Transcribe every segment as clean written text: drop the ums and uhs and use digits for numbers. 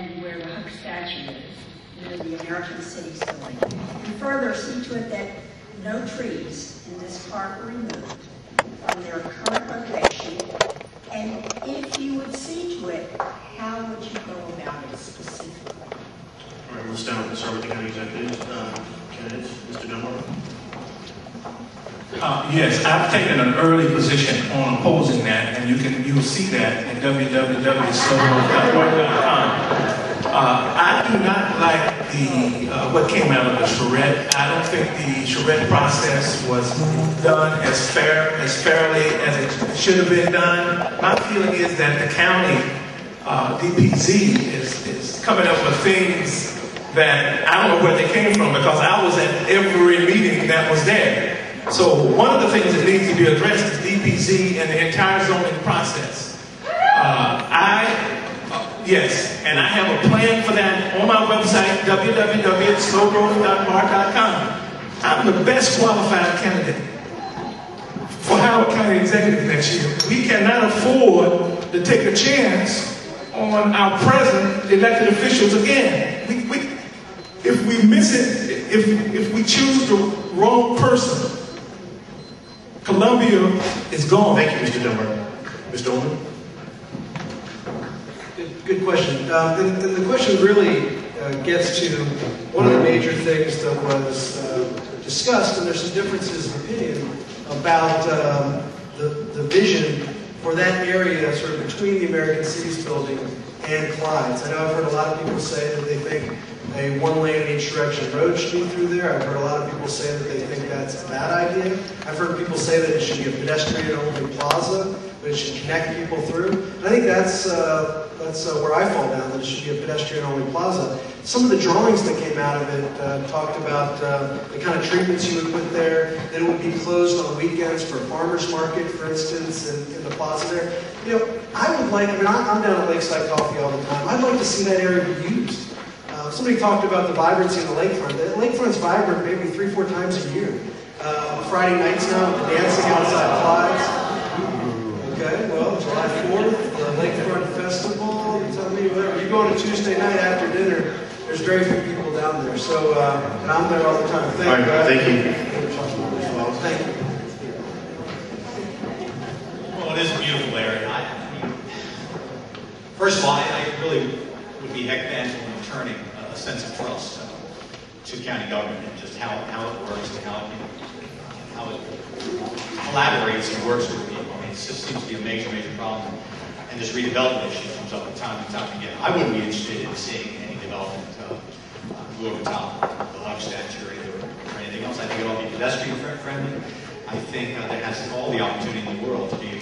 and where the Hook statue is, near the American Cities building. And further, see to it that no trees in this park are removed from their current location. And if you would see to it, how would you go about it specifically? All right, we'll start with the county executive candidates. Mr. Dunbar. Yes, I've taken an early position on opposing that, and you'll see that at www.slowroad.org.com. I do not like what came out of the charrette. I don't think the charrette process was done as fairly as it should have been done. My feeling is that the county DPZ is coming up with things that I don't know where they came from, because I was at every meeting that was there. So one of the things that needs to be addressed is DPZ and the entire zoning process. Yes, and I have a plan for that on my website, www.slowroad.org.com. I'm the best qualified candidate for Howard County Executive next year. We cannot afford to take a chance on our present elected officials again. If we miss it, if we choose the wrong person, Columbia is gone. Thank you, Mr. Dunbar. Mr. Ullman? Good question. And the question really gets to one of the major things that was discussed, and there's some differences in opinion about the vision for that area sort of between the American Cities building and Clyde's. I know I've heard a lot of people say that they think a one-lane in each direction road should be through there. I've heard a lot of people say that they think that's a bad idea. I've heard people say that it should be a pedestrian-only plaza, but it should connect people through. And I think that's where I fall down, that it should be a pedestrian-only plaza. Some of the drawings that came out of it talked about the kind of treatments you would put there, that it would be closed on the weekends for a farmer's market, for instance, in the plaza there. You know, I would like, I'm down at Lakeside Coffee all the time. I'd like to see that area be used. Somebody talked about the vibrancy of the lakefront. The lakefront's vibrant maybe 3-4 times a year. Friday nights now, the dancing outside Clyde's. Okay, well, July 4th, the Lakefront Festival, tell me whatever. You go on a Tuesday night after dinner, there's very few people down there. So, and I'm there all the time. Thank you. Thank you. Thank you. Well, it is a beautiful area. First of all, I really would be heck bent on returning a sense of trust to county government and just how it works and how it collaborates and works with people. I mean, it just seems to be a major problem. And this redevelopment issue comes up time and time again. I wouldn't be interested in seeing any development go over top of the Love statue or anything else. I think it ought to be pedestrian friendly. I think that has all the opportunity in the world to be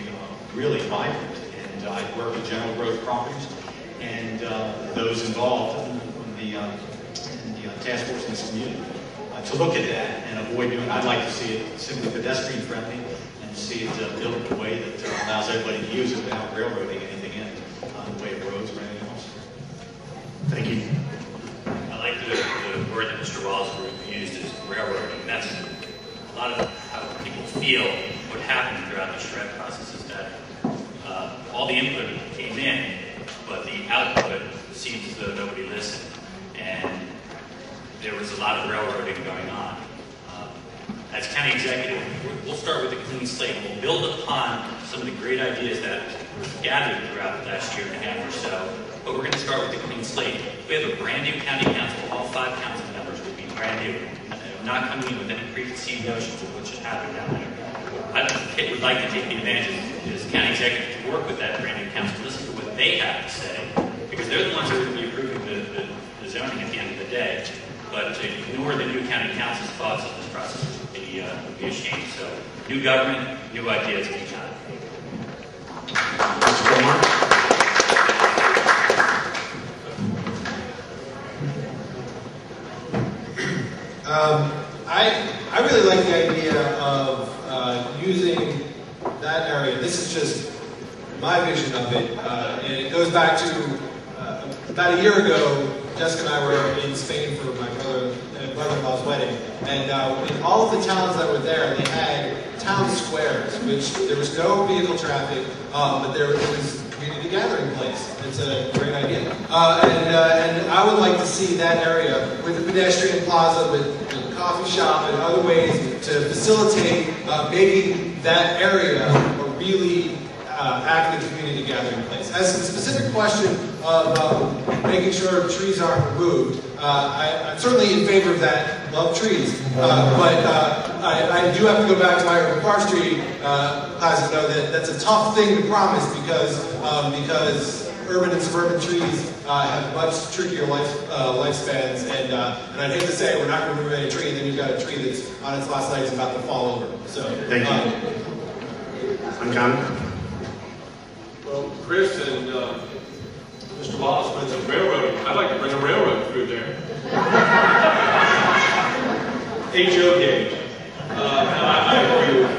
really vibrant. And I work with General Growth Properties and those involved in the task force in this community to look at that and avoid doing. I'd like to see it simply pedestrian friendly and see it built in a way that allows everybody to use it without railroading anything in the way of roads or anything else. Thank you. I like the word that Mr. Wallace used is railroading. That's a lot of how people feel. What happened throughout the charrette process is that all the input came in, but the output seems as though nobody listened. And there was a lot of railroading going on. As county executive, we'll start with a clean slate. We'll build upon some of the great ideas that were gathered throughout the last year and a half or so, but we're going to start with a clean slate. We have a brand new county council. All 5 council members will be brand new, not coming in with any preconceived notions of what should happen down there. I would like to take the advantage as county executive to work with that brand new council, listen to what they have to say, because they're the ones who are going to be approving the zoning at the end of the day. But to ignore the new county council's thoughts of this process would be a shame. So, new government, new ideas, new time. I really like the idea of using that area. This is just my vision of it, and it goes back to about a year ago. Jessica and I were in Spain for my brother-in-law's wedding, and in all of the towns that were there, they had town squares, which there was no vehicle traffic, but we community gathering place. It's a great idea. And I would like to see that area with a pedestrian plaza, with a coffee shop and other ways to facilitate making that area a really active community gathering place. As to the specific question of making sure trees aren't removed, I'm certainly in favor of that. Love trees. But I do have to go back to my urban forestry class to know that that's a tough thing to promise because urban and suburban trees have much trickier lifespans, and I'd hate to say we're not going to remove any tree, and then you've got a tree that's on its last legs about to fall over. So Thank you. Wincopin? Well, Chris and Mr. Wallace mentioned railroad. I'd like to bring a railroad through there. HO gauge. I agree with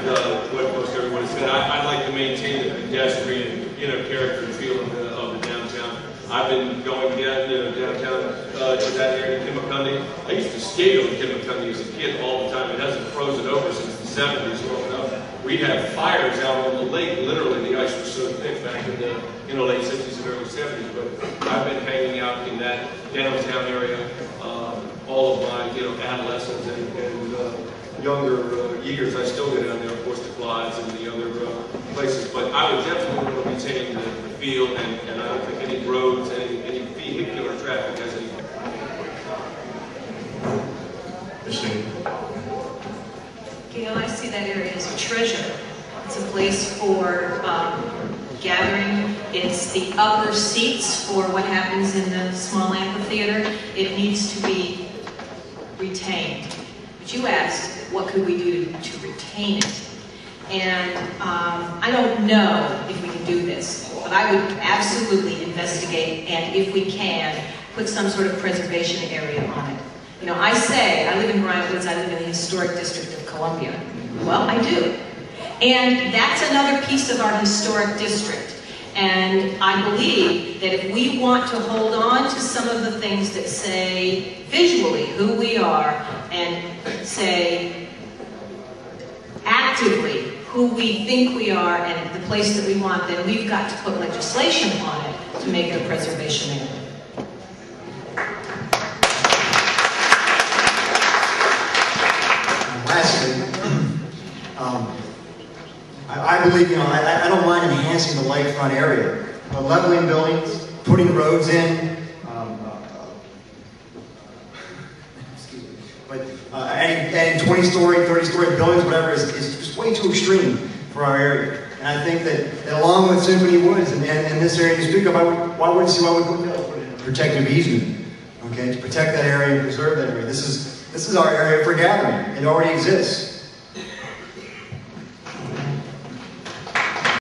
what most everyone said. I'd like to maintain the pedestrian, character and feel of the downtown. I've been going down, downtown to that area in Kimakundi. I used to skate on Kimakundi as a kid all the time. It hasn't frozen over since the 70s growing up. We'd have fires out on the lake. Literally, the ice was so thick back in the late 60s and early 70s. But I've been hanging out in that downtown area all of my adolescence and younger years. I still go down there, of course, to Clyde's and the other places. But I would definitely want to retain the feel, and I don't think any roads, any vehicular traffic has any. Gail, I see that area as a treasure. It's a place for gathering. It's the upper seats for what happens in the small amphitheater. It needs to be retained. But you asked, what could we do to retain it? And I don't know if we can do this, but I would absolutely investigate, and if we can, put some sort of preservation area on it. I live in Bryant Woods, I live in the historic district of Columbia. Well, I do. And that's another piece of our historic district. And I believe that if we want to hold on to some of the things that say visually who we are and say actively who we think we are and the place that we want, then we've got to put legislation on it to make it a preservation area. Lastly, I believe, I don't mind enhancing the lakefront area, but leveling buildings, putting roads in, but adding 20-story, 30-story buildings, whatever, is just way too extreme for our area. And I think that along with Symphony Woods and this area you speak of, why wouldn't put in a protective easement, okay, to protect that area and preserve that area. This is our area for gathering. It already exists.